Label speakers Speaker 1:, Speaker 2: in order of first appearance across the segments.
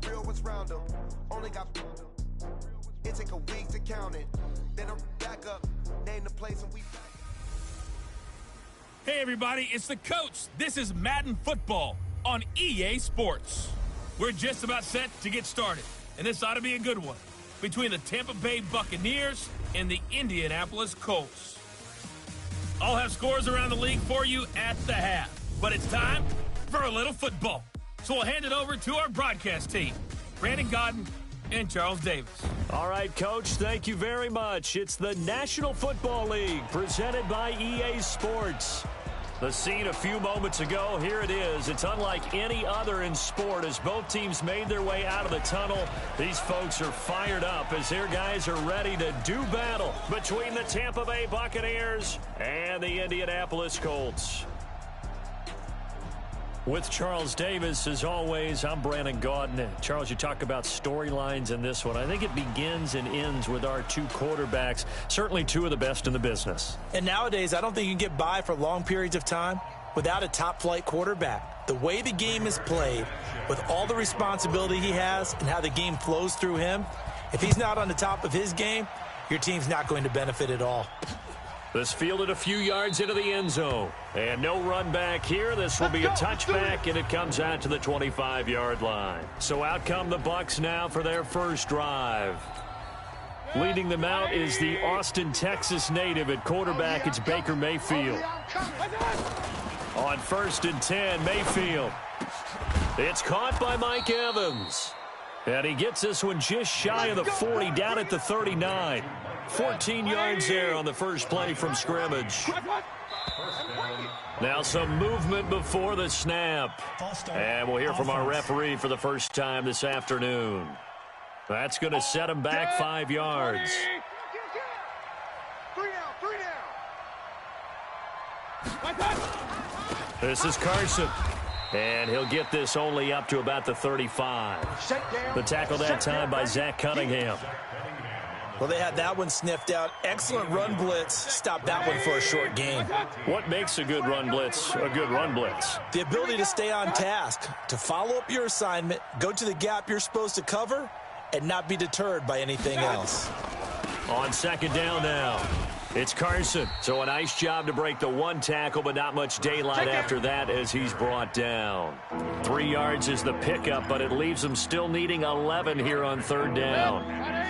Speaker 1: got real ones round them. Only got it take a week to count it. Then I'm back up, name the place and we back.
Speaker 2: Hey everybody, it's the coach. This is Madden Football on EA Sports. We're just about set to get started, and this ought to be a good one between the Tampa Bay Buccaneers and the Indianapolis Colts. I'll have scores around the league for you at the half, but it's time for a little football. So we'll hand it over to our broadcast team, Brandon Gaudin and Charles Davis.
Speaker 3: All right, Coach, thank you very much. It's the National Football League presented by EA Sports. The scene a few moments ago, here it is. It's unlike any other in sport as both teams made their way out of the tunnel. These folks are fired up as their guys are ready to do battle between the Tampa Bay Buccaneers and the Indianapolis Colts. With Charles Davis, as always, I'm Brandon Gaudin. Charles, you talk about storylines in this one. I think it begins and ends with our two quarterbacks, certainly two of the best in the business.
Speaker 4: And nowadays, I don't think you can get by for long periods of time without a top-flight quarterback. The way the game is played, with all the responsibility he has and how the game flows through him, if he's not on the top of his game, your team's not going to benefit at all.
Speaker 3: This fielded a few yards into the end zone. And no run back here. This will be a touchback, and it comes out to the 25-yard line. So out come the Bucs now for their first drive. Leading them out is the Austin, Texas native at quarterback. It's Baker Mayfield. On 1st and 10, Mayfield. It's caught by Mike Evans. And he gets this one just shy of the 40, down at the 39. 14 yards there on the first play from scrimmage. Now some movement before the snap. And we'll hear from our referee for the first time this afternoon. That's going to set him back 5 yards. This is Carson. And he'll get this only up to about the 35. The tackle that time by Zach Cunningham.
Speaker 4: Well, they had that one sniffed out. Excellent run blitz. Stopped that one for a short gain.
Speaker 3: What makes a good run blitz a good run blitz?
Speaker 4: The ability to stay on task, to follow up your assignment, go to the gap you're supposed to cover, and not be deterred by anything else.
Speaker 3: On 2nd down now, it's Carson. So a nice job to break the one tackle, but not much daylight after that as he's brought down. 3 yards is the pickup, but it leaves him still needing 11 here on 3rd down.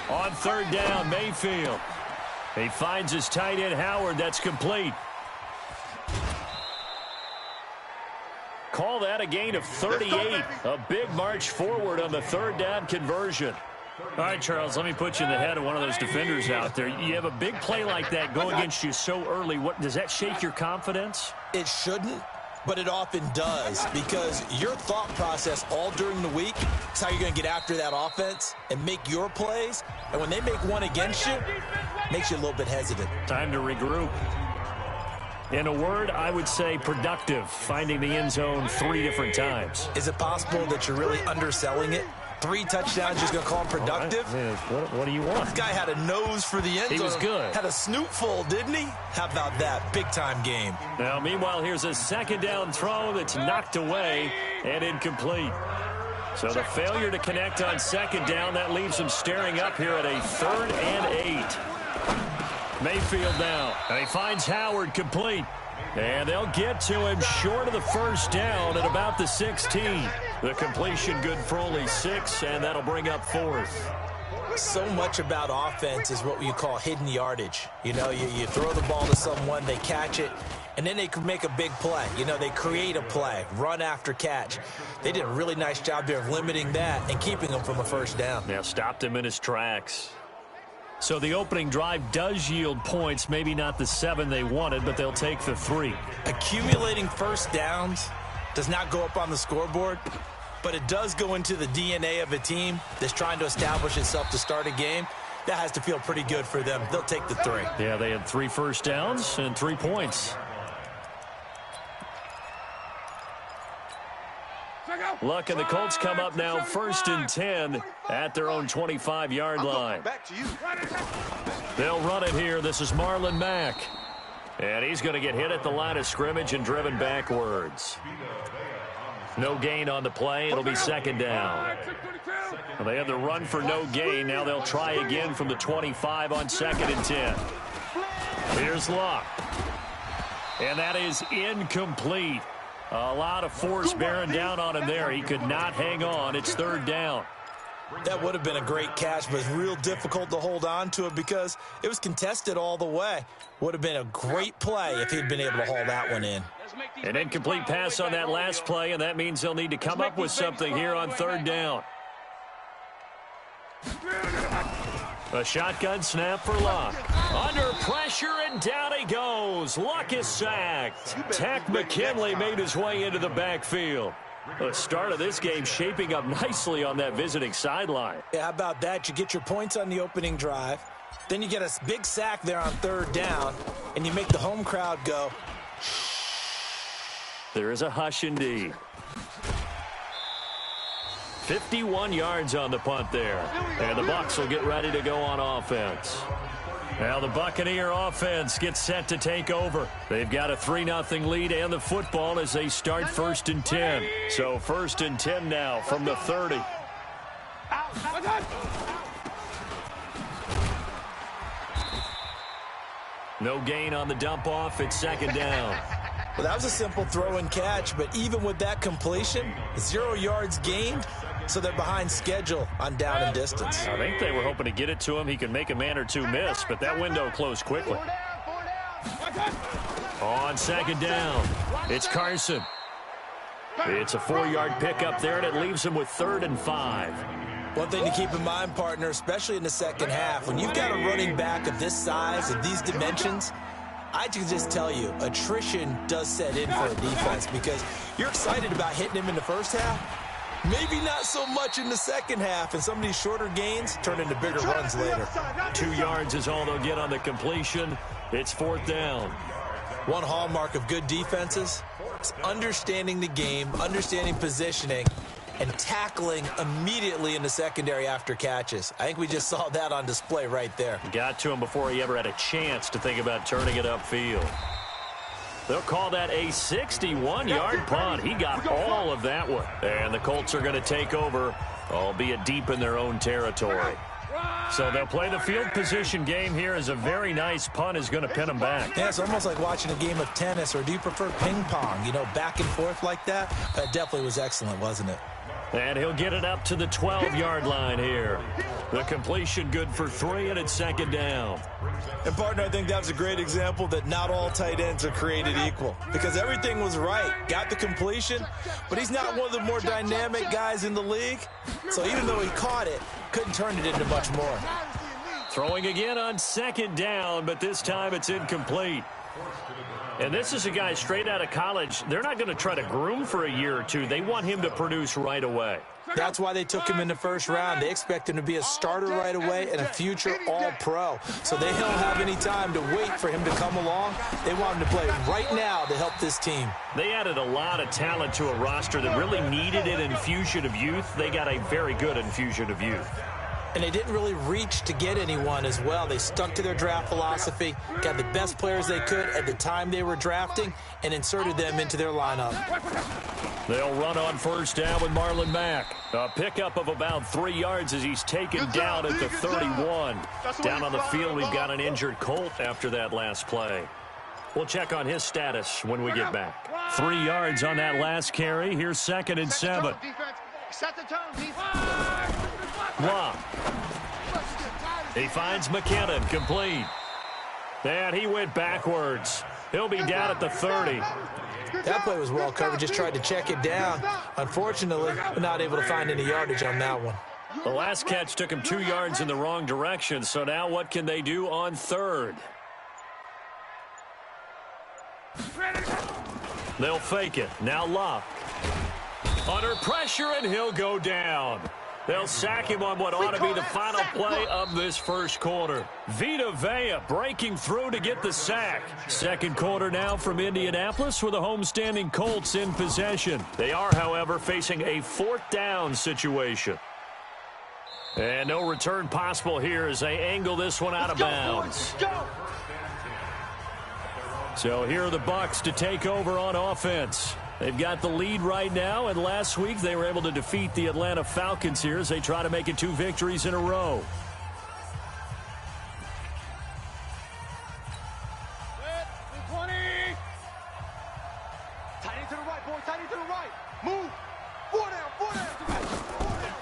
Speaker 3: On 3rd down, Mayfield. He finds his tight end, Howard. That's complete. Call that a gain of 38. A big march forward on the 3rd down conversion. All right, Charles, let me put you in the head of one of those defenders out there. You have a big play like that go against you so early. What does that shake your confidence?
Speaker 4: It shouldn't, but it often does, because your thought process all during the week is how you're going to get after that offense and make your plays. And when they make one against you, it makes you a little bit hesitant.
Speaker 3: Time to regroup. In a word, I would say productive, finding the end zone 3 different times.
Speaker 4: Is it possible that you're really underselling it? 3 touchdowns, just going to call him productive?
Speaker 3: Right. What do you want?
Speaker 4: This guy had a nose for the end zone.
Speaker 3: He was good.
Speaker 4: Had a snootful, didn't he? How about that? Big-time game.
Speaker 3: Now, meanwhile, here's a 2nd down throw that's knocked away and incomplete. So the failure to connect on 2nd down, that leaves him staring up here at a 3rd and 8. Mayfield now, and he finds Howard complete. And they'll get to him short of the 1st down at about the 16. The completion good for only 6, and that'll bring up 4th.
Speaker 4: So much about offense is what you call hidden yardage. You know, you throw the ball to someone, they catch it, and then they can make a big play. You know, they create a play, run after catch. They did a really nice job there of limiting that and keeping him from a 1st down.
Speaker 3: Yeah, stopped him in his tracks. So the opening drive does yield points, maybe not the 7 they wanted, but they'll take the 3.
Speaker 4: Accumulating 1st downs does not go up on the scoreboard, but it does go into the DNA of a team that's trying to establish itself to start a game. That has to feel pretty good for them. They'll take the 3.
Speaker 3: Yeah, they had 3 first downs and 3 points. Luck, and the Colts come up now 1st and 10 at their own 25-yard line. They'll run it here. This is Marlon Mack. And he's going to get hit at the line of scrimmage and driven backwards. No gain on the play. It'll be second down. Well, they had the run for no gain. Now they'll try again from the 25 on 2nd and 10. Here's Luck. And that is incomplete. A lot of force bearing down on him there. He could not hang on. It's 3rd down.
Speaker 4: That would have been a great catch, but it's real difficult to hold on to it because it was contested all the way. Would have been a great play if he'd been able to haul that one in.
Speaker 3: An incomplete pass on that last play, and that means they'll need to come up with something here on 3rd down. A shotgun snap for Luck. Under pressure, and down he goes. Luck is sacked. Tack McKinley made his way into the backfield. The start of this game shaping up nicely on that visiting sideline.
Speaker 4: Yeah, how about that? You get your points on the opening drive. Then you get a big sack there on 3rd down, and you make the home crowd go.
Speaker 3: There is a hush indeed. 51 yards on the punt there. And the Bucs will get ready to go on offense. Now the Buccaneer offense gets set to take over. They've got a 3-0 lead and the football as they start 1st and 10. So 1st and 10 now from the 30. No gain on the dump off. It's 2nd down.
Speaker 4: Well, that was a simple throw and catch, but even with that completion, 0 yards gained, so they're behind schedule on down and distance.
Speaker 3: I think they were hoping to get it to him. He could make a man or two miss, but that window closed quickly. On 2nd down, it's Carson. It's a 4-yard pickup there, and it leaves him with 3rd and 5.
Speaker 4: One thing to keep in mind, partner, especially in the second half, when you've got a running back of this size, of these dimensions, I can just tell you, attrition does set in for a defense because you're excited about hitting him in the first half. Maybe not so much in the second half, and some of these shorter gains turn into bigger runs later.
Speaker 3: 2 yards is all they'll get on the completion. It's 4th down.
Speaker 4: One hallmark of good defenses is understanding the game, understanding positioning, and tackling immediately in the secondary after catches. I think we just saw that on display right there.
Speaker 3: Got to him before he ever had a chance to think about turning it upfield. They'll call that a 61-yard punt. He got all of that one. And the Colts are going to take over, albeit deep in their own territory. So they'll play the field position game here as a very nice punt is going to pin them back.
Speaker 4: Yeah, it's almost like watching a game of tennis, or do you prefer ping pong? You know, back and forth like that? That definitely was excellent, wasn't it?
Speaker 3: And he'll get it up to the 12-yard line here. The completion good for 3, and it's 2nd down.
Speaker 4: And, partner, I think that was a great example that not all tight ends are created equal because everything was right. Got the completion, but he's not one of the more dynamic guys in the league. So even though he caught it, couldn't turn it into much more.
Speaker 3: Throwing again on 2nd down, but this time it's incomplete. And this is a guy straight out of college. They're not going to try to groom for a year or two. They want him to produce right away.
Speaker 4: That's why they took him in the first round. They expect him to be a starter right away and a future all-pro. So they don't have any time to wait for him to come along. They want him to play right now to help this team.
Speaker 3: They added a lot of talent to a roster that really needed an infusion of youth. They got a very good infusion of youth.
Speaker 4: And they didn't really reach to get anyone as well. They stuck to their draft philosophy, got the best players they could at the time they were drafting, and inserted them into their lineup.
Speaker 3: They'll run on 1st down with Marlon Mack. A pickup of about 3 yards as he's taken down at the 31. Down on the field, we've got an injured Colt after that last play. We'll check on his status when we get back. 3 yards on that last carry. Here's 2nd and 7.
Speaker 1: Set the tone, defense.
Speaker 3: Long. He finds McKinnon, complete. And he went backwards. He'll be down at the 30.
Speaker 4: That play was well covered, just tried to check it down. Unfortunately, not able to find any yardage on that one.
Speaker 3: The last catch took him 2 yards in the wrong direction, so now what can they do on 3rd? They'll fake it. Now Luck. Under pressure, and he'll go down. They'll sack him on what ought to be the final play of this first quarter. Vita Vea breaking through to get the sack. Second quarter now from Indianapolis with the homestanding Colts in possession. They are, however, facing a 4th down situation. And no return possible here as they angle this one out of bounds. So here are the Bucs to take over on offense. They've got the lead right now, and last week they were able to defeat the Atlanta Falcons here as they try to make it 2 victories in a row.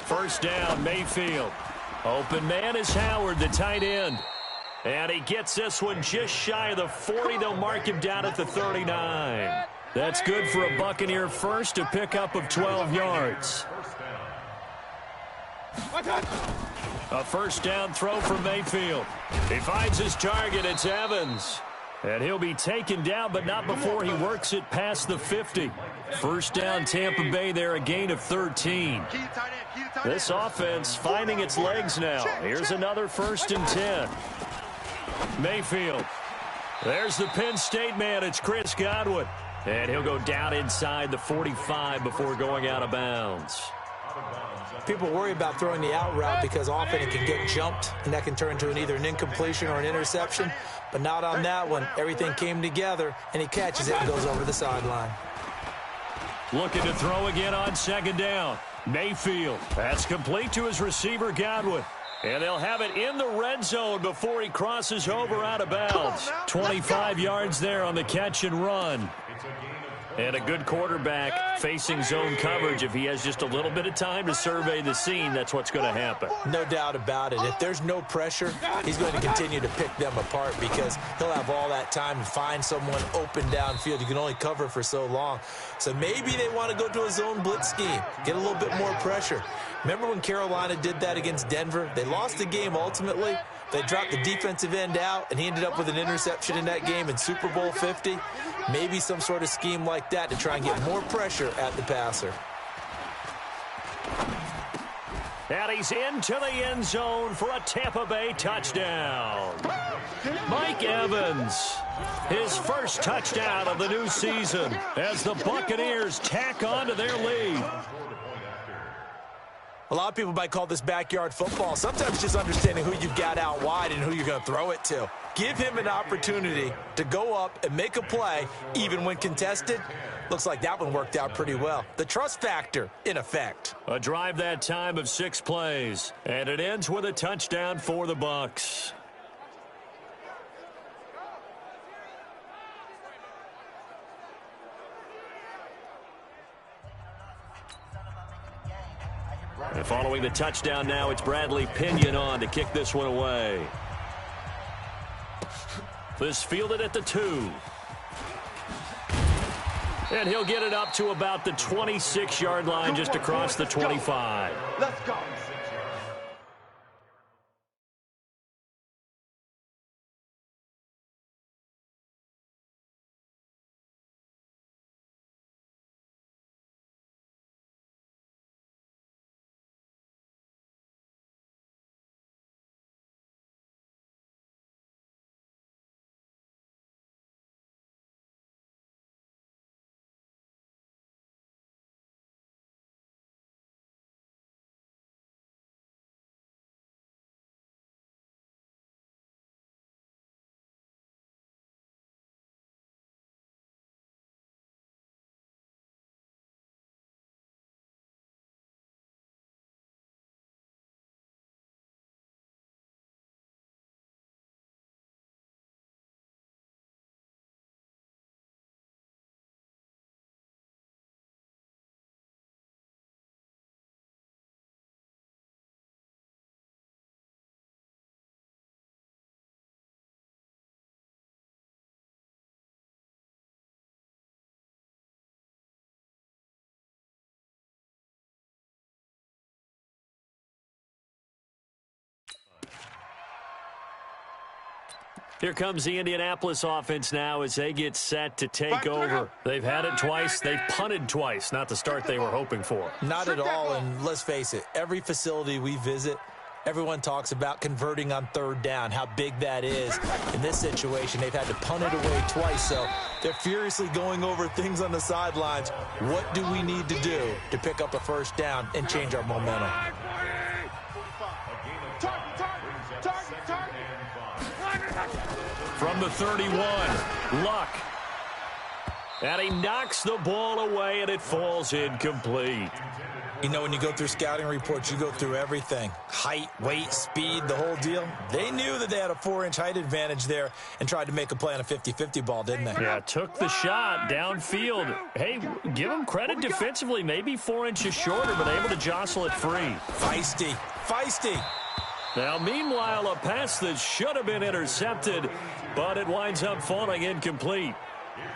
Speaker 3: First down, Mayfield. Open man is Howard, the tight end. And he gets this one just shy of the 40. They'll mark him down at the 39. That's good for a Buccaneer first, to pick up of 12 yards. A first down throw for Mayfield. He finds his target. It's Evans. And he'll be taken down, but not before he works it past the 50. First down, Tampa Bay there, a gain of 13. This offense finding its legs now. Here's another 1st and 10. Mayfield. There's the Penn State man. It's Chris Godwin. And he'll go down inside the 45 before going out of bounds.
Speaker 4: People worry about throwing the out route because often it can get jumped, and that can turn into either an incompletion or an interception. But not on that one. Everything came together, and he catches it and goes over to the sideline.
Speaker 3: Looking to throw again on 2nd down. Mayfield. That's complete to his receiver, Godwin. And they'll have it in the red zone before he crosses over out of bounds. 25 yards there on the catch and run. And a good quarterback facing zone coverage. If he has just a little bit of time to survey the scene, that's what's going to happen.
Speaker 4: No doubt about it. If there's no pressure, he's going to continue to pick them apart because he'll have all that time to find someone open downfield. You can only cover for so long. So maybe they want to go to a zone blitz scheme, get a little bit more pressure. Remember when Carolina did that against Denver? They lost the game ultimately. They dropped the defensive end out, and he ended up with an interception in that game in Super Bowl 50. Maybe some sort of scheme like that to try and get more pressure at the passer.
Speaker 3: And he's into the end zone for a Tampa Bay touchdown. Mike Evans, his first touchdown of the new season as the Buccaneers tack on to their lead.
Speaker 4: A lot of people might call this backyard football. Sometimes just understanding who you've got out wide and who you're going to throw it to. Give him an opportunity to go up and make a play, even when contested. Looks like that one worked out pretty well. The trust factor, in effect.
Speaker 3: A drive that time of 6 plays. And it ends with a touchdown for the Bucs. And following the touchdown now, it's Bradley Pinion on to kick this one away. This fielded at the 2. And he'll get it up to about the 26-yard line, just across the 25.
Speaker 5: Let's go.
Speaker 3: Here comes the Indianapolis offense now as they get set to take over. They've had it twice. They've punted twice. Not the start they were hoping for.
Speaker 4: Not at all, and let's face it, every facility we visit, everyone talks about converting on 3rd down, how big that is. In this situation, they've had to punt it away twice, so they're furiously going over things on the sidelines. What do we need to do to pick up a 1st down and change our momentum?
Speaker 3: From the 31, Luck. And he knocks the ball away, and it falls incomplete.
Speaker 4: You know, when you go through scouting reports, you go through everything. Height, weight, speed, the whole deal. They knew that they had a 4-inch height advantage there and tried to make a play on a 50-50 ball, didn't they?
Speaker 3: Yeah, took the shot downfield. Hey, give him credit defensively. Maybe 4 inches shorter, but able to jostle it free.
Speaker 4: Feisty. Feisty.
Speaker 3: Now, meanwhile, a pass that should have been intercepted, but it winds up falling incomplete.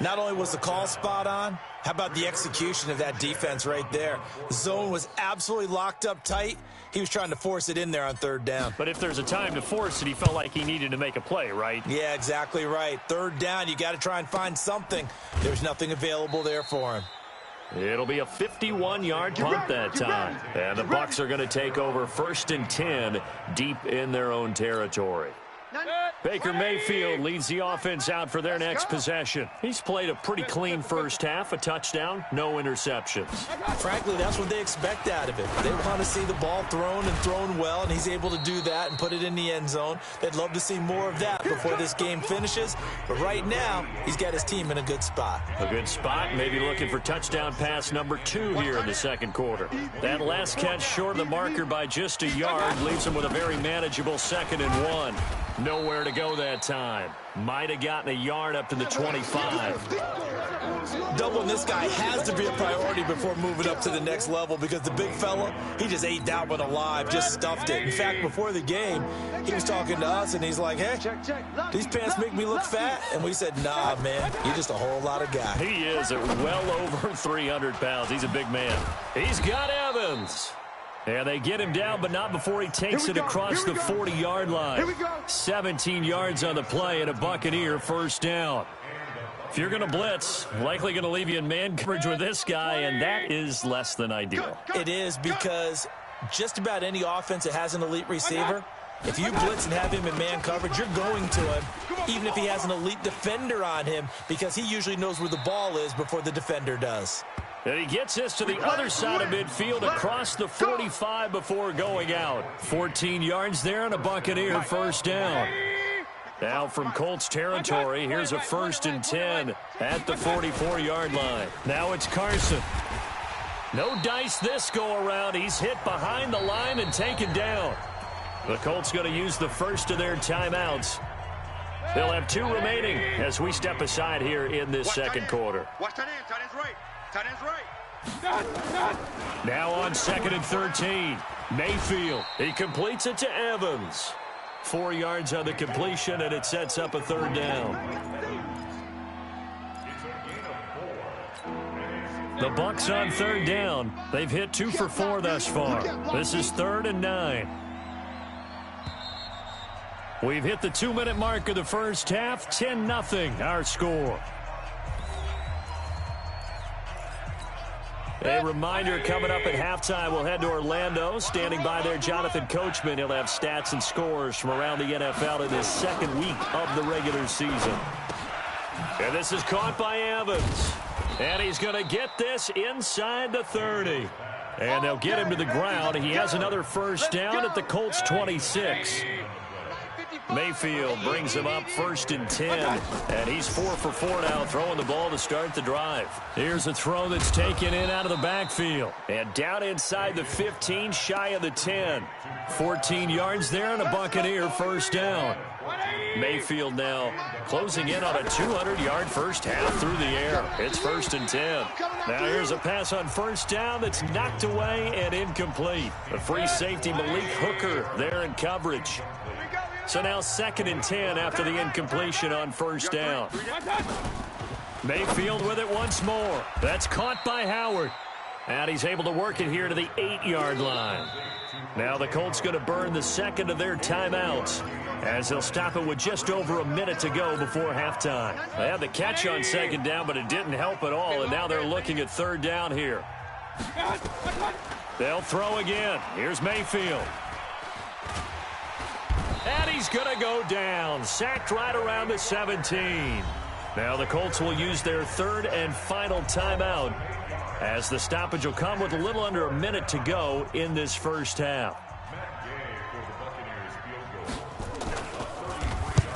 Speaker 4: Not only was the call spot on, how about the execution of that defense right there? The zone was absolutely locked up tight. He was trying to force it in there on third down.
Speaker 3: But if there's a time to force it, he felt like he needed to make a play, right?
Speaker 4: Yeah, exactly right. Third down, you got to try and find something. There's nothing available there for him.
Speaker 3: It'll be a 51-yard punt that time. And the Bucs are going to take over 1st and 10 deep in their own territory. Baker Mayfield leads the offense out for their next possession. He's played a pretty clean first half, a touchdown, no interceptions.
Speaker 4: Frankly, that's what they expect out of it. They want to see the ball thrown and thrown well, and he's able to do that and put it in the end zone. They'd love to see more of that before this game finishes. But right now, he's got his team in a good spot.
Speaker 3: A good spot, maybe looking for touchdown pass number 2 here in the second quarter. That last catch short of the marker by just a yard leaves him with a very manageable 2nd and 1. Nowhere to go that time. Might have gotten a yard up to the 25.
Speaker 4: Doubling this guy has to be a priority before moving up to the next level because the big fella, he just ate that one alive, just stuffed it. In fact, before the game, he was talking to us, and he's like, hey, these pants make me look fat? And we said, nah, man, you're just a whole lot of guy.
Speaker 3: He is at well over 300 pounds. He's a big man. He's got Evans. And they get him down, but not before he takes it across the 40-yard line. 17 yards on the play and a Buccaneer first down. If you're going to blitz, likely going to leave you in man coverage with this guy, and that is less than ideal.
Speaker 4: It is because just about any offense that has an elite receiver, if you blitz and have him in man coverage, you're going to him, even if he has an elite defender on him, because he usually knows where the ball is before the defender does.
Speaker 3: And he gets this to the other side of midfield across the 45 before going out. 14 yards there and a Buccaneer first down. Now from Colts territory, here's a 1st and 10 at the 44-yard line. Now it's Carson. No dice this go-around. He's hit behind the line and taken down. The Colts going to use the first of their timeouts. They'll have 2 remaining as we step aside here in this second quarter.
Speaker 5: Watch tight end. Tight end's right. Tight end's right.
Speaker 3: Now on 2nd and 13. Mayfield. He completes it to Evans. 4 yards on the completion, and it sets up a 3rd down. The Bucs on 3rd down. They've hit 2 for 4 thus far. This is 3rd and 9. We've hit the 2-minute mark of the first half. 10-0 our score. A reminder coming up at halftime, we'll head to Orlando. Standing by there, Jonathan Coachman. He'll have stats and scores from around the NFL in this second week of the regular season. And this is caught by Evans. And he's going to get this inside the 30. And they'll get him to the ground. He has another first down at the Colts 26. Mayfield brings him up 1st and 10, and he's 4 for 4 now, throwing the ball to start the drive. Here's a throw that's taken in out of the backfield, and down inside the 15, shy of the 10. 14 yards there, and a Buccaneer first down. Mayfield now closing in on a 200-yard first half through the air. It's 1st and 10. Now here's a pass on first down that's knocked away and incomplete. The free safety Malik Hooker there in coverage. So now 2nd and 10 after the incompletion on first down. Mayfield with it once more. That's caught by Howard. And he's able to work it here to the 8-yard line. Now the Colts going to burn the 2nd of their timeouts as they'll stop it with just over a minute to go before halftime. They had the catch on 2nd down, but it didn't help at all, and now they're looking at 3rd down here. They'll throw again. Here's Mayfield. And he's going to go down. Sacked right around the 17. Now the Colts will use their 3rd and final timeout as the stoppage will come with a little under a minute to go in this first half.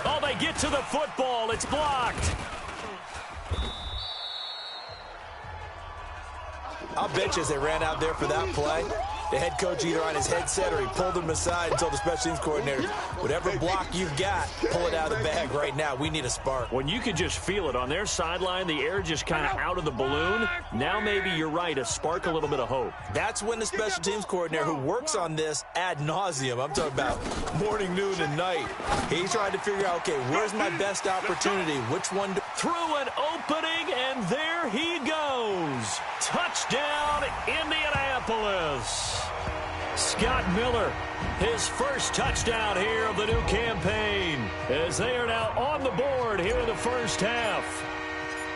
Speaker 3: Oh, they get to the football. It's blocked.
Speaker 4: I'll bet you as they ran out there for that play, the head coach either on his headset or he pulled him aside and told the special teams coordinator, whatever block you've got, pull it out of the bag right now. We need a spark.
Speaker 3: When you could just feel it on their sideline, the air just kind of out of the balloon. Now maybe you're right, a spark, a little bit of hope.
Speaker 4: That's when the special teams coordinator who works on this ad nauseum, I'm talking about morning, noon, and night, he's trying to figure out, okay, where's my best opportunity? Which one?
Speaker 3: Through an opening, and there he goes. Touchdown, Indianapolis. Scott Miller, his first touchdown here of the new campaign, as they are now on the board here in the first half.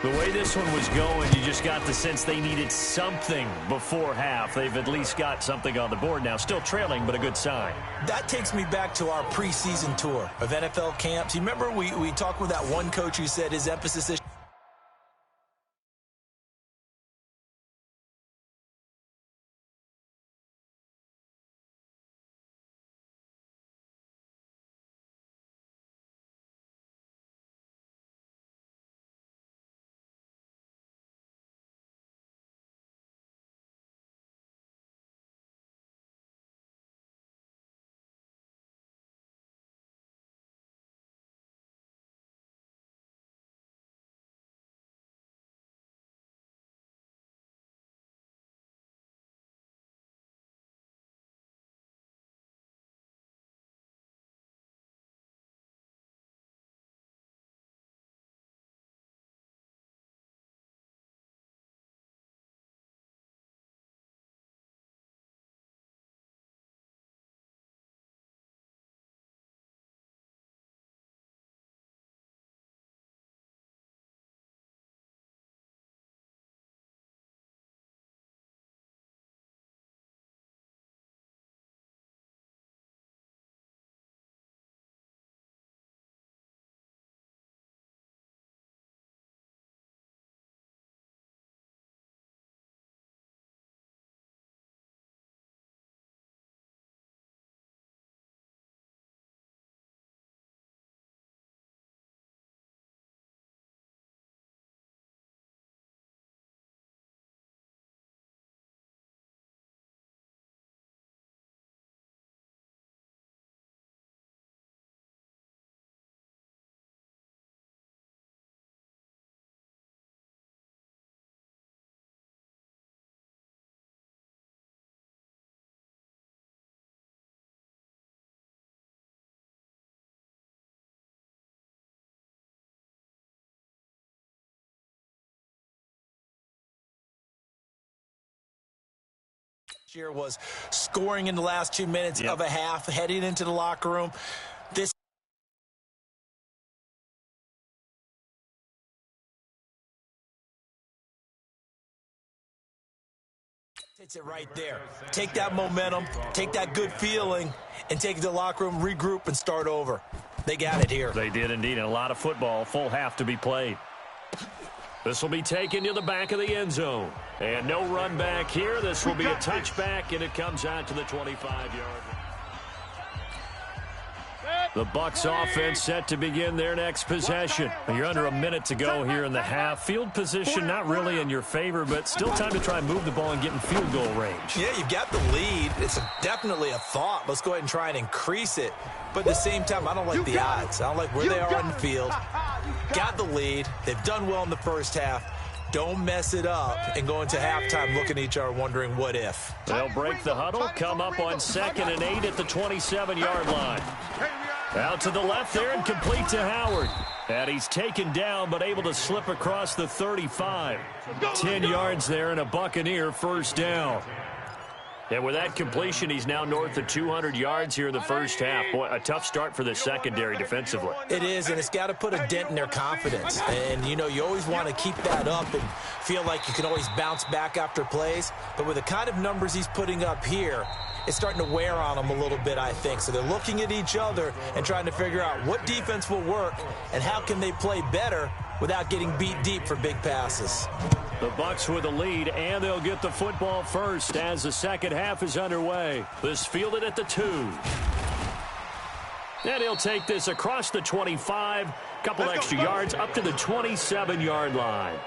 Speaker 3: The way this one was going, you just got the sense they needed something before half. They've at least got something on the board now. Still trailing, but a good sign.
Speaker 4: That takes me back to our preseason tour of NFL camps. You remember we talked with that one coach who said his emphasis is year was scoring in the last 2 minutes of a half, heading into the locker room. This hits it right there. Take that momentum, take that good feeling, and take it to the locker room, regroup, and start over. They got it here.
Speaker 3: They did indeed, and a lot of football, full half to be played. This will be taken to the back of the end zone. And no run back here. This will be a touchback, and it comes out to the 25-yard line. The Bucs offense set to begin their next possession. You're under a minute to go here in the half. Field position not really in your favor, but still time to try and move the ball and get in field goal range.
Speaker 4: Yeah, you've got the lead. It's definitely a thought. Let's go ahead and try and increase it. But at the same time, I don't like the odds. I don't like where they are on the field. Got the lead. They've done well in the first half. Don't mess it up and go into halftime looking at each other wondering what if.
Speaker 3: They'll break the huddle, come up on 2nd and 8 at the 27-yard line. Out to the left there and complete to Howard. And he's taken down but able to slip across the 35. 10 yards there and a Buccaneer first down. And with that completion, he's now north of 200 yards here in the first half. Boy, a tough start for the secondary defensively.
Speaker 4: It is, and it's got to put a dent in their confidence. And, you know, you always want to keep that up and feel like you can always bounce back after plays. But with the kind of numbers he's putting up here, it's starting to wear on them a little bit, I think. So they're looking at each other and trying to figure out what defense will work and how can they play better without getting beat deep for big passes.
Speaker 3: The Bucs with the lead, and they'll get the football first as the second half is underway. This fielded at the 2. And he'll take this across the 25, couple extra yards up to the 27-yard line.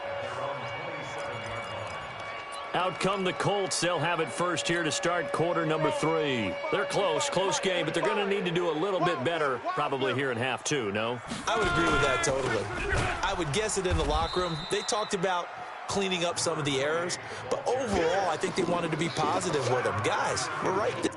Speaker 3: Out come the Colts. They'll have it first here to start quarter number 3. They're close game, but they're going to need to do a little bit better probably here in half 2, no?
Speaker 4: I would agree with that totally. I would guess it in the locker room. They talked about cleaning up some of the errors, but overall, I think they wanted to be positive with them. Guys, we're right there.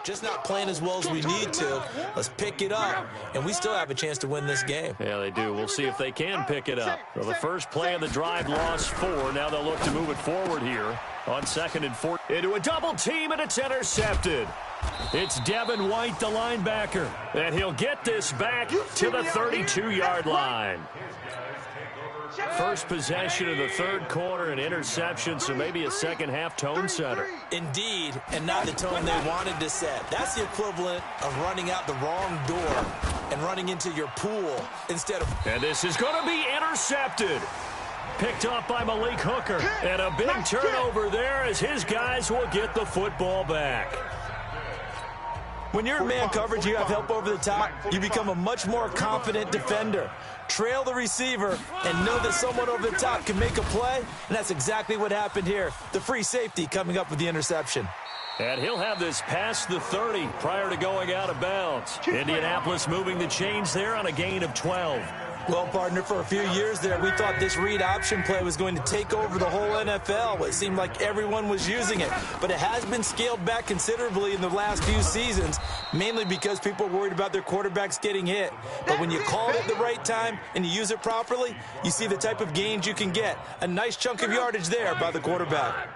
Speaker 4: Just not playing as well as we need to. Let's pick it up, and we still have a chance to win this game.
Speaker 3: Yeah, they do. We'll see if they can pick it up. Well, the first play of the drive lost 4. Now they'll look to move it forward here on 2nd and 4. Into a double team, and it's intercepted. It's Devin White, the linebacker, and he'll get this back to the 32-yard line. First possession of the third quarter, an interception, so maybe a second-half tone setter.
Speaker 4: Indeed, and not the tone they wanted to set. That's the equivalent of running out the wrong door and running into your pool instead of...
Speaker 3: And this is going to be intercepted. Picked up by Malik Hooker. And a big turnover there as his guys will get the football back.
Speaker 4: When you're in man coverage, you have help over the top, you become a much more confident defender. Trail the receiver and know that someone over the top can make a play, and that's exactly what happened here. The free safety coming up with the interception.
Speaker 3: And he'll have this past the 30 prior to going out of bounds. Indianapolis moving the chains there on a gain of 12.
Speaker 4: Well, partner, for a few years there, we thought this read option play was going to take over the whole NFL. It seemed like everyone was using it, but it has been scaled back considerably in the last few seasons, mainly because people are worried about their quarterbacks getting hit. But when you call it at the right time and you use it properly, you see the type of gains you can get. A nice chunk of yardage there by the quarterback.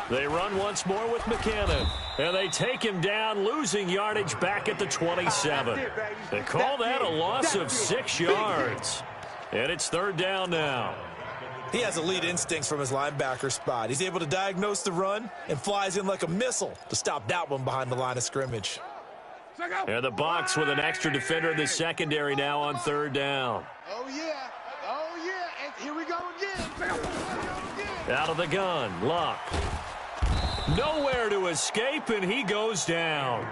Speaker 3: They run once more with McKinnon, and they take him down, losing yardage back at the 27. They call that a loss of 6 yards, and it's 3rd down now.
Speaker 4: He has elite instincts from his linebacker spot. He's able to diagnose the run and flies in like a missile to stop that one behind the line of scrimmage.
Speaker 3: And the Bucs with an extra defender in the secondary now on 3rd down.
Speaker 5: Oh, yeah, and here we go again.
Speaker 3: Out of the gun, Luck. Nowhere to escape, and he goes down.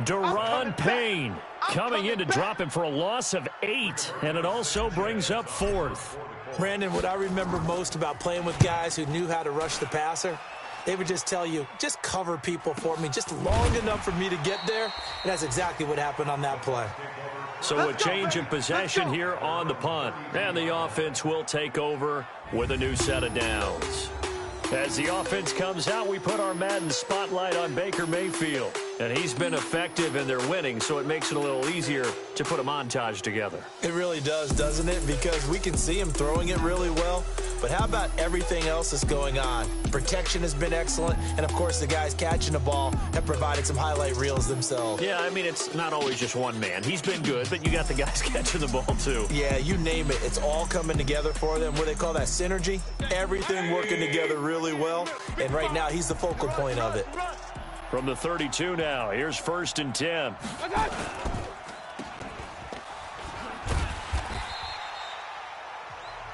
Speaker 3: Deron Payne coming in to drop him for a loss of 8, and it also brings up 4th.
Speaker 4: Brandon, what I remember most about playing with guys who knew how to rush the passer, they would just tell you, just cover people for me, just long enough for me to get there, and that's exactly what happened on that play.
Speaker 3: So a change of possession here on the punt, and the offense will take over with a new set of downs. As the offense comes out, we put our Madden spotlight on Baker Mayfield. And he's been effective and they're winning, so it makes it a little easier to put a montage together.
Speaker 4: It really does, doesn't it? Because we can see him throwing it really well. But how about everything else that's going on? Protection has been excellent, and of course the guys catching the ball have provided some highlight reels themselves.
Speaker 3: Yeah, I mean, it's not always just one man. He's been good, but you got the guys catching the ball too.
Speaker 4: Yeah, you name it. It's all coming together for them. What they call that synergy. Everything working together really well, and right now he's the focal point of it.
Speaker 3: From the 32 now, here's 1st and 10.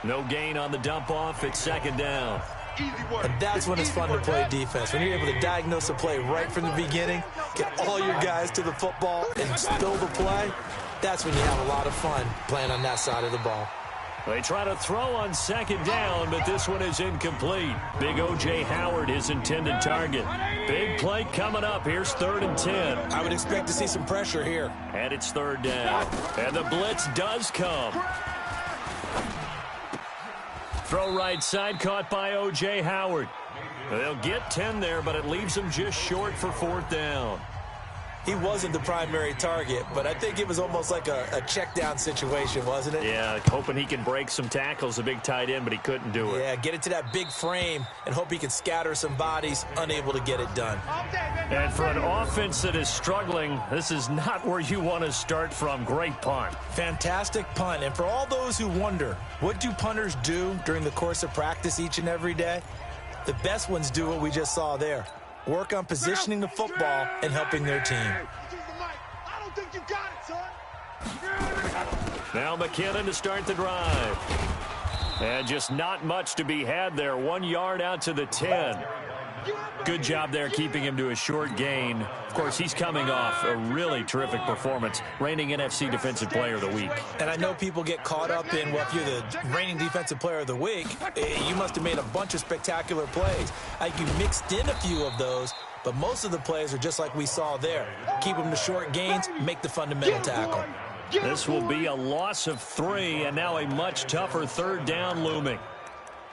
Speaker 3: No gain on the dump off. It's 2nd down.
Speaker 4: And that's when it's fun to play defense. When you're able to diagnose a play right from the beginning, get all your guys to the football and spill the play, that's when you have a lot of fun playing on that side of the ball.
Speaker 3: They try to throw on 2nd down, but this one is incomplete. Big O.J. Howard, his intended target. Big play coming up. Here's 3rd and 10.
Speaker 4: I would expect to see some pressure here.
Speaker 3: And it's 3rd down. And the blitz does come. Throw right side, caught by O.J. Howard. They'll get 10 there, but it leaves them just short for 4th down.
Speaker 4: He wasn't the primary target, but I think it was almost like a check down situation, wasn't it?
Speaker 3: Yeah, hoping he can break some tackles, a big tight end, but he couldn't do it.
Speaker 4: Yeah, get it to that big frame and hope he can scatter some bodies, unable to get it done.
Speaker 3: And for an offense that is struggling, this is not where you want to start from. Great punt.
Speaker 4: Fantastic punt. And for all those who wonder, what do punters do during the course of practice each and every day? The best ones do what we just saw there. Work on positioning the football and helping their team.
Speaker 3: Now McKinnon to start the drive. And just not much to be had there. 1 yard out to the 10. Good job there keeping him to a short gain. Of course, he's coming off a really terrific performance, reigning NFC Defensive Player of the Week.
Speaker 4: And I know people get caught up in, well, if you're the reigning Defensive Player of the Week, you must have made a bunch of spectacular plays. You mixed in a few of those, but most of the plays are just like we saw there. Keep them to short gains, make the fundamental tackle.
Speaker 3: This will be a loss of 3, and now a much tougher 3rd down looming.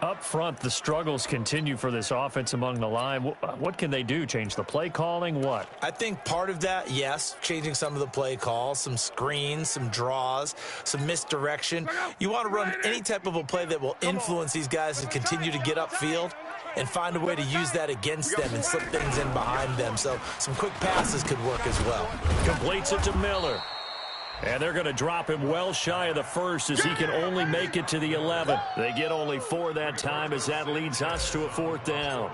Speaker 3: Up front, the struggles continue for this offense among the line. What can they do? Change the play calling? What?
Speaker 4: I think part of that, yes, changing some of the play calls, some screens, some draws, some misdirection. You want to run any type of a play that will influence these guys to continue to get upfield and find a way to use that against them and slip things in behind them. So some quick passes could work as well.
Speaker 3: Completes it to Miller. And they're going to drop him well shy of the 1st as he can only make it to the 11. They get only 4 that time as that leads us to a 4th down.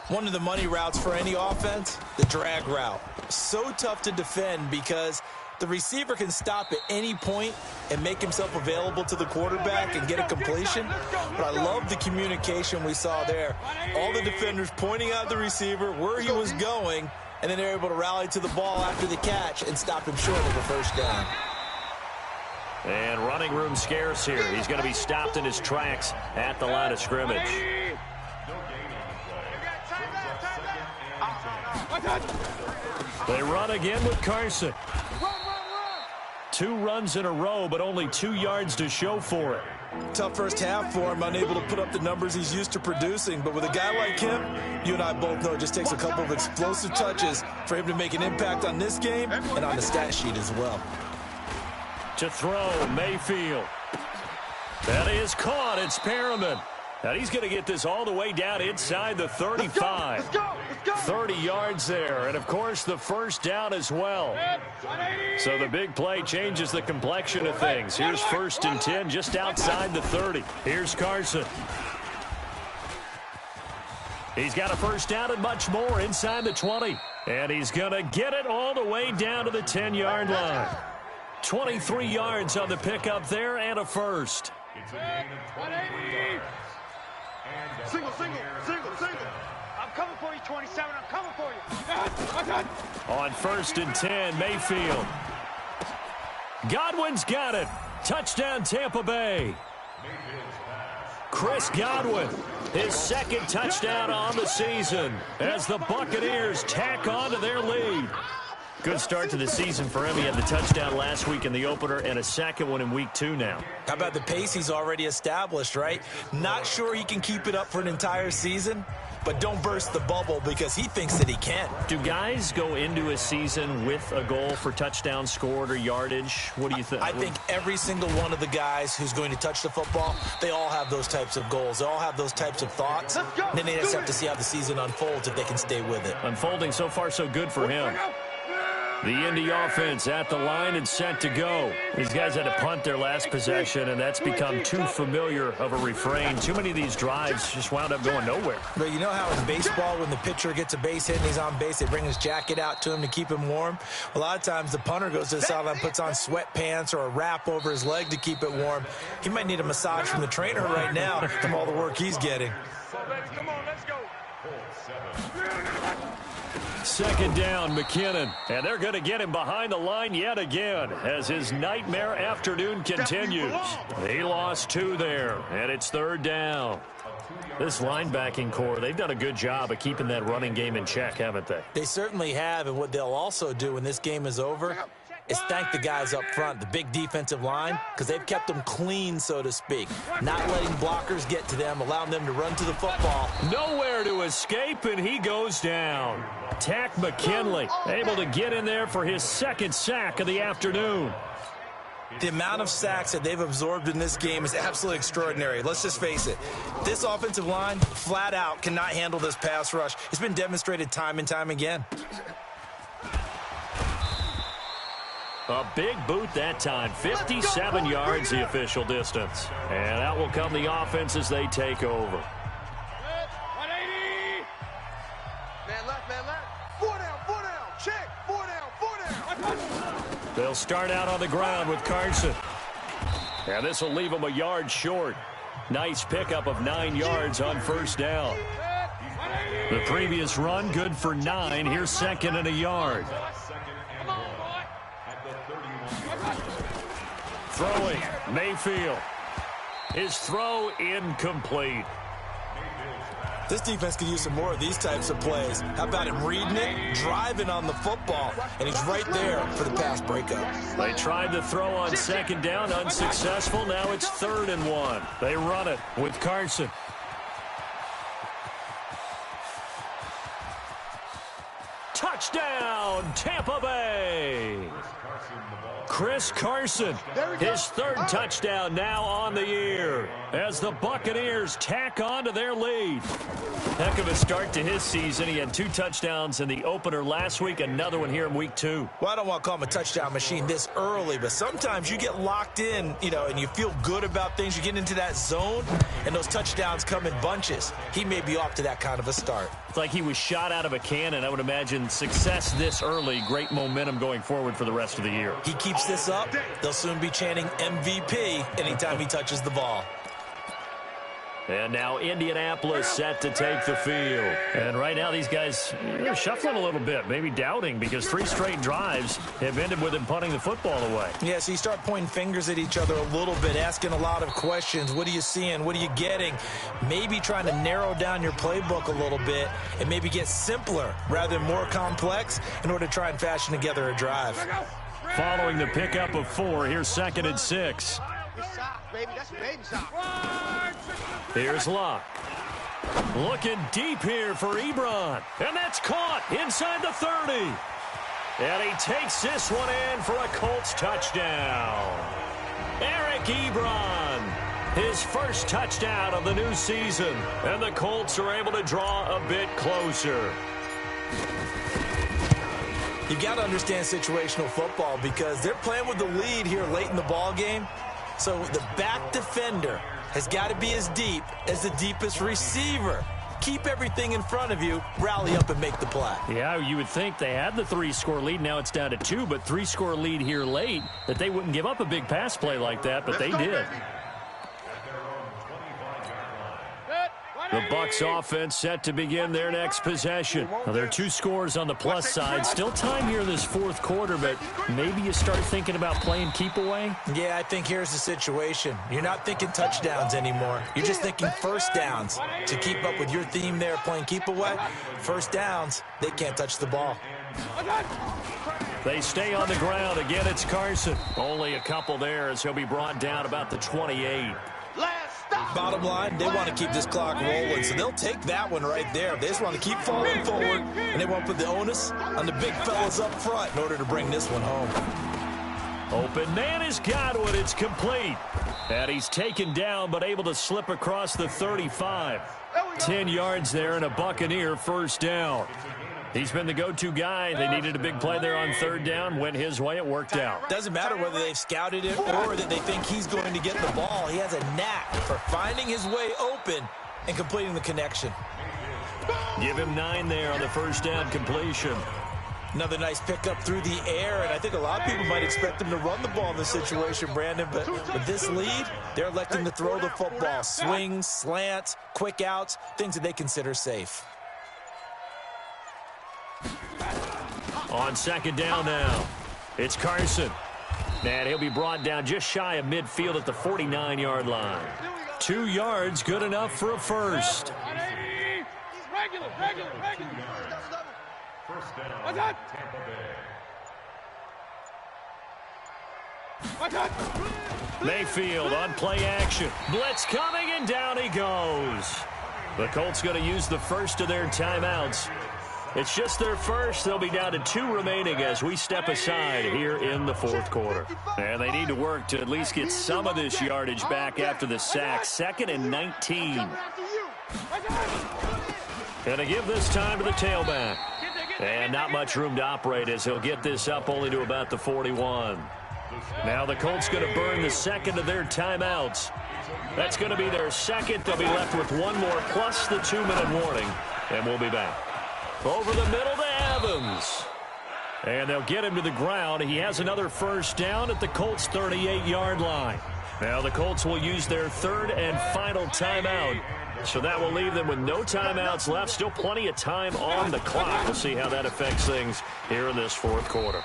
Speaker 4: One of the money routes for any offense, the drag route. So tough to defend because the receiver can stop at any point and make himself available to the quarterback and get a completion. But I love the communication we saw there. All the defenders pointing out the receiver, where he was going, and then they're able to rally to the ball after the catch and stop him short of the 1st down.
Speaker 3: And running room scarce here. He's going to be stopped in his tracks at the line of scrimmage. They run again with Carson. 2 runs in a row, but only 2 yards to show for it.
Speaker 4: Tough first half for him, unable to put up the numbers he's used to producing. But with a guy like him, you and I both know it just takes a couple of explosive touches for him to make an impact on this game and on the stat sheet as well.
Speaker 3: To throw, Mayfield. That is caught. It's Perriman. And he's going to get this all the way down inside the 35.
Speaker 5: Let's go.
Speaker 3: 30 yards there. And, of course, the 1st down as well. So the big play changes the complexion of things. Here's 1st and 10 just outside the 30. Here's Carson. He's got a 1st down and much more inside the 20. And he's going to get it all the way down to the 10-yard line. 23 yards on the pickup there and a 1st.
Speaker 5: Single. I'm coming for you, 27. I'm coming for you.
Speaker 3: On 1st and 10, Mayfield. Godwin's got it. Touchdown, Tampa Bay. Chris Godwin, his 2nd touchdown on the season as the Buccaneers tack on to their lead. Good start to the season for him. He had the touchdown last week in the opener and a 2nd one in week 2 now.
Speaker 4: How about the pace he's already established, right? Not sure he can keep it up for an entire season, but don't burst the bubble because he thinks that he can.
Speaker 3: Do guys go into a season with a goal for touchdown scored or yardage? What do you think?
Speaker 4: I think every single one of the guys who's going to touch the football, they all have those types of goals. They all have those types of thoughts. Then they just have to see how the season unfolds if they can stay with it.
Speaker 3: Unfolding so far so good for him. The Indy offense at the line and set to go. These guys had to punt their last possession, and that's become too familiar of a refrain. Too many of these drives just wound up going nowhere.
Speaker 4: But you know how in baseball, when the pitcher gets a base hit and he's on base, they bring his jacket out to him to keep him warm? A lot of times the punter goes to the sideline, puts on sweatpants or a wrap over his leg to keep it warm. He might need a massage from the trainer right now from all the work he's getting.
Speaker 5: Come on, let's go.
Speaker 3: Second down, McKinnon. And they're going to get him behind the line yet again as his nightmare afternoon continues. He lost 2 there, and it's third down. This linebacking core, they've done a good job of keeping that running game in check, haven't they?
Speaker 4: They certainly have, and what they'll also do when this game is over is thank the guys up front, the big defensive line, because they've kept them clean, so to speak. Not letting blockers get to them, allowing them to run to the football.
Speaker 3: Nowhere to escape, and he goes down. Tack McKinley able to get in there for his second sack of the afternoon.
Speaker 4: The amount of sacks that they've absorbed in this game is absolutely extraordinary. Let's just face it. This offensive line, flat out, cannot handle this pass rush. It's been demonstrated time and time again.
Speaker 3: A big boot that time. 57 yards the official distance. And that will come the offense as they take over.
Speaker 5: 180.
Speaker 1: Man left, man left. 4 down, check. 4 down.
Speaker 3: They'll start out on the ground with Carson. And this will leave them a yard short. Nice pickup of 9 yards on first down. The previous run, good for 9. Here's second and a yard. Throwing, Mayfield. His throw incomplete.
Speaker 4: This defense could use some more of these types of plays. How about him reading it, driving on the football, and he's right there for the pass breakup.
Speaker 3: They tried to throw on second down, unsuccessful. Now it's 3rd and 1. They run it with Carson. Touchdown, Tampa Bay. Chris Carson, his 3rd touchdown now on the year as the Buccaneers tack on to their lead. Heck of a start to his season. He had 2 touchdowns in the opener last week, another one here in week 2.
Speaker 4: Well, I don't want to call him a touchdown machine this early, but sometimes you get locked in, and you feel good about things. You get into that zone, and those touchdowns come in bunches. He may be off to that kind of a start.
Speaker 3: It's like he was shot out of a cannon. I would imagine success this early, great momentum going forward for the rest of the year.
Speaker 4: He keeps this up, they'll soon be chanting MVP anytime he touches the ball.
Speaker 3: And now Indianapolis set to take the field. And right now these guys are shuffling a little bit, maybe doubting, because 3 straight drives have ended with them punting the football away.
Speaker 4: Yeah, so you start pointing fingers at each other a little bit, asking a lot of questions. What are you seeing? What are you getting? Maybe trying to narrow down your playbook a little bit and maybe get simpler rather than more complex in order to try and fashion together a drive.
Speaker 3: Following the pickup of 4, here's 2nd and 6.
Speaker 1: Baby, that's baby shot.
Speaker 3: Here's Locke. Looking deep here for Ebron. And that's caught inside the 30. And he takes this one in for a Colts touchdown. Eric Ebron, his first touchdown of the new season. And the Colts are able to draw a bit closer.
Speaker 4: You got to understand situational football because they're playing with the lead here late in the ball game. So the back defender has got to be as deep as the deepest receiver. Keep everything in front of you, rally up and make the play.
Speaker 3: Yeah, you would think they had the 3-score lead. Now it's down to 2, but 3-score lead here late, that they wouldn't give up a big pass play like that, but they did. The Bucs offense set to begin their next possession. Now, there are 2 scores on the plus side. Still time here in this 4th quarter, but maybe you start thinking about playing keep away?
Speaker 4: Yeah, I think here's the situation. You're not thinking touchdowns anymore. You're just thinking first downs. To keep up with your theme there, playing keep away, first downs, they can't touch the ball.
Speaker 3: They stay on the ground. Again, it's Carson. Only a couple there as he'll be brought down about the 28.
Speaker 1: Last stop.
Speaker 4: Bottom line, they want to keep this clock rolling, so they'll take that one right there. They just want to keep falling forward, and they want to put the onus on the big fellas up front in order to bring this one home.
Speaker 3: Open man has got one. It's complete. And he's taken down, but able to slip across the 35. 10 yards there and a Buccaneer first down. He's been the go-to guy. They needed a big play there on third down. Went his way. It worked out.
Speaker 4: Doesn't matter whether they've scouted it or that they think he's going to get the ball. He has a knack for finding his way open and completing the connection.
Speaker 3: Give him 9 there on the first down completion.
Speaker 4: Another nice pickup through the air, and I think a lot of people might expect him to run the ball in this situation, Brandon, but with this lead, they're electing to throw the football. Swings, slants, quick outs, things that they consider safe.
Speaker 3: On second down now, it's Carson. And he'll be brought down just shy of midfield at the 49-yard line. 2 yards, good enough for a first.
Speaker 5: Regular.
Speaker 6: First down,
Speaker 5: What's that?
Speaker 3: Mayfield on play action. Blitz coming, and down he goes. The Colts going to use the first of their timeouts. It's just their first. They'll be down to 2 remaining as we step aside here in the fourth quarter. And they need to work to at least get some of this yardage back after the sack. 2nd and 19. Going to give this time to the tailback. And not much room to operate as he'll get this up only to about the 41. Now the Colts going to burn the second of their timeouts. That's going to be their second. They'll be left with 1 more plus the 2-minute warning. And we'll be back. Over the middle to Evans. And they'll get him to the ground. He has another first down at the Colts' 38-yard line. Now the Colts will use their 3rd and final timeout. So that will leave them with no timeouts left. Still plenty of time on the clock. We'll see how that affects things here in this fourth quarter.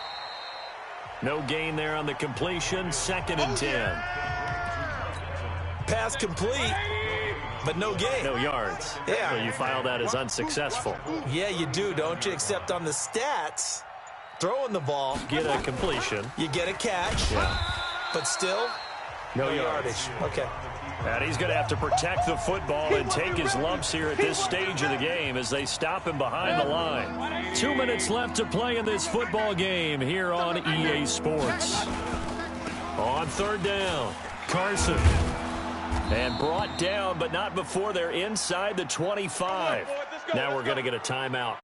Speaker 3: No gain there on the completion. 2nd and 10.
Speaker 4: Pass complete, but no gain.
Speaker 3: No yards.
Speaker 4: Yeah.
Speaker 3: So you file that as unsuccessful.
Speaker 4: Yeah, you do, don't you? Except on the stats, throwing the ball.
Speaker 3: Get a completion.
Speaker 4: You get a catch.
Speaker 3: Yeah.
Speaker 4: But still, no yardage. Okay.
Speaker 3: And he's going to have to protect the football and take his lumps here at this stage of the game as they stop him behind the line. 2 minutes left to play in this football game here on EA Sports. On third down, Carson. And brought down, but not before they're inside the 25. Now we're going to get a timeout.